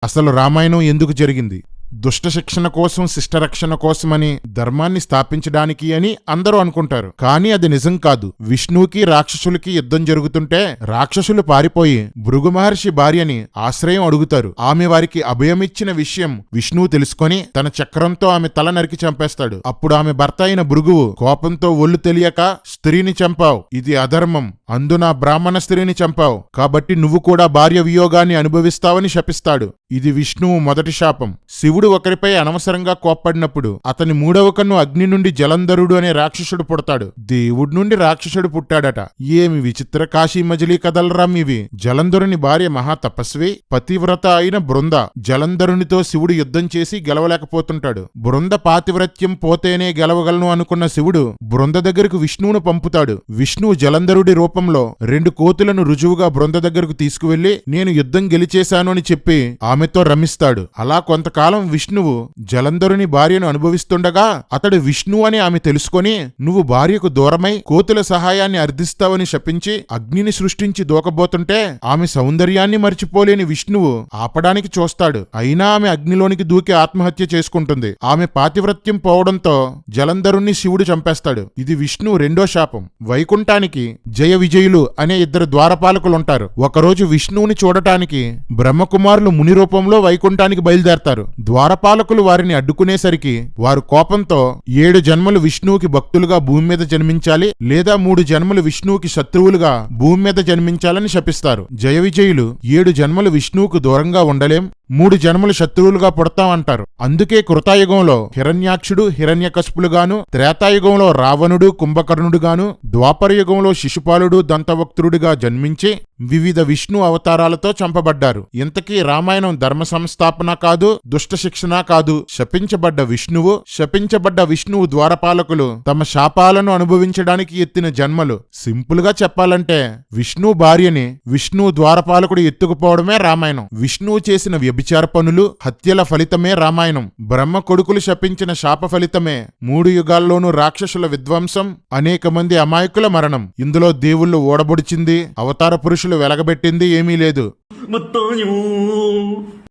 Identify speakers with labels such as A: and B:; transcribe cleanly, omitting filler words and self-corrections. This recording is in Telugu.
A: అసలు రామాయణం ఎందుకు జరిగింది? దుష్ట శిక్షణ కోసం, శిష్టరక్షణ కోసమని, ధర్మాన్ని స్థాపించడానికి అని అందరూ అనుకుంటారు. కానీ అది నిజం కాదు. విష్ణువుకి రాక్షసులకి యుద్ధం జరుగుతుంటే రాక్షసులు పారిపోయి భృగు మహర్షి భార్యని ఆశ్రయం అడుగుతారు. ఆమె వారికి అభయమిచ్చిన విషయం విష్ణువు తెలుసుకొని తన చక్రంతో ఆమె తల నరికి చంపేస్తాడు. అప్పుడు ఆమె భర్త అయిన భృగువు కోపంతో ఒళ్ళు తెలియక, స్త్రీని చంపావు, ఇది అధర్మం, అందున బ్రాహ్మణ స్త్రీని చంపావు, కాబట్టి నువ్వు కూడా భార్య వియోగాన్ని అనుభవిస్తావని శపిస్తాడు. ఇది విష్ణువు మొదటి శాపం. శివుడు ఒకరిపై అనవసరంగా కోప్పడినప్పుడు అతని మూడవ కన్ను అగ్ని నుండి జలంధరుడు అనే రాక్షసుడు పుడతాడు. దేవుడి నుండి రాక్షసుడు పుట్టాడట. ఏమి విచిత్ర కాశీ మజిలీ కథలరాం ఇవి. జలంధరుని భార్య మహా తపస్వి, పతివ్రత అయిన బృంద. జలంధరునితో శివుడు యుద్ధం చేసి గెలవలేకపోతుంటాడు. బృంద పాతివ్రత్యం పోతేనే గెలవగలను అనుకున్న శివుడు బృంద దగ్గరకు విష్ణువును పంపుతాడు. విష్ణువు జలంధరుడి రూపంలో 2 కోతులను రుజువుగా బృంద దగ్గరకు తీసుకువెళ్లి నేను యుద్ధం గెలిచేశాను అని చెప్పి ఆమెతో రమిస్తాడు. అలా కొంతకాలం విష్ణువు జలంధరుని భార్యను అనుభవిస్తుండగా అతడు విష్ణువు అని ఆమె తెలుసుకొని నువ్వు భార్యకు దూరమై కోతుల సహాయాన్ని అర్థిస్తావని శపించి అగ్నిని సృష్టించి దూకబోతుంటే ఆమె సౌందర్యాన్ని మర్చిపోలేని విష్ణువు ఆపడానికి చూస్తాడు. అయినా ఆమె అగ్నిలోనికి దూకి ఆత్మహత్య చేసుకుంటుంది. ఆమె పాతివ్రత్యం పోవడంతో జలంధరుణ్ణి శివుడు చంపేస్తాడు. ఇది విష్ణువు రెండో శాపం. వైకుంఠానికి జయ విజయులు అనే 2 ద్వారపాలకులుంటారు. ఒకరోజు విష్ణువుని చూడటానికి బ్రహ్మకుమారులు ముని రూపంలో వైకుంఠానికి బయలుదేరతారు. ద్వారపాలకులు వారిని అడ్డుకునేసరికి వారు కోపంతో 7 జన్మలు విష్ణువుకి భక్తులుగా భూమి మీద జన్మించాలి, లేదా 3 జన్మలు విష్ణువుకి శత్రువులుగా భూమి మీద జన్మించాలని శపిస్తారు. జయ విజయులు 7 జన్మలు విష్ణువుకు దూరంగా ఉండలేం, 3 జన్మలు శత్రువులుగా పుడతామంటారు. అందుకే కృతాయుగంలో హిరణ్యాక్షుడు, హిరణ్యకశిపులుగాను, త్రేతాయుగంలో రావణుడు, కుంభకర్ణుడుగాను, ద్వాపర యుగంలో శిశుపాలుడు, దంతవక్త్రుడిగా జన్మించి వివిధ విష్ణు అవతారాలతో చంపబడ్డారు. ఇంతకీ రామాయణం ధర్మ సంస్థాపన కాదు, దుష్ట శిక్షణ కాదు. శపించబడ్డ విష్ణువు ద్వారపాలకులు తమ శాపాలను అనుభవించడానికి ఎత్తిన జన్మలు. సింపుల్ గా చెప్పాలంటే విష్ణు భార్యని విష్ణువు ద్వారపాలకుడు ఎత్తుకుపోవడమే రామాయణం. విష్ణువు చేసిన వ్యభిచార పనులు, హత్యల ఫలితమే రామాయణం. బ్రహ్మ కొడుకులు శపించిన శాప ఫలితమే 3 యుగాల్లోనూ రాక్షసుల విధ్వంసం, అనేక మంది అమాయకుల మరణం. ఇందులో దేవుళ్ళు ఓడబొడిచింది, అవతార పురుషులు వెలగబెట్టింది ఏమీ లేదు.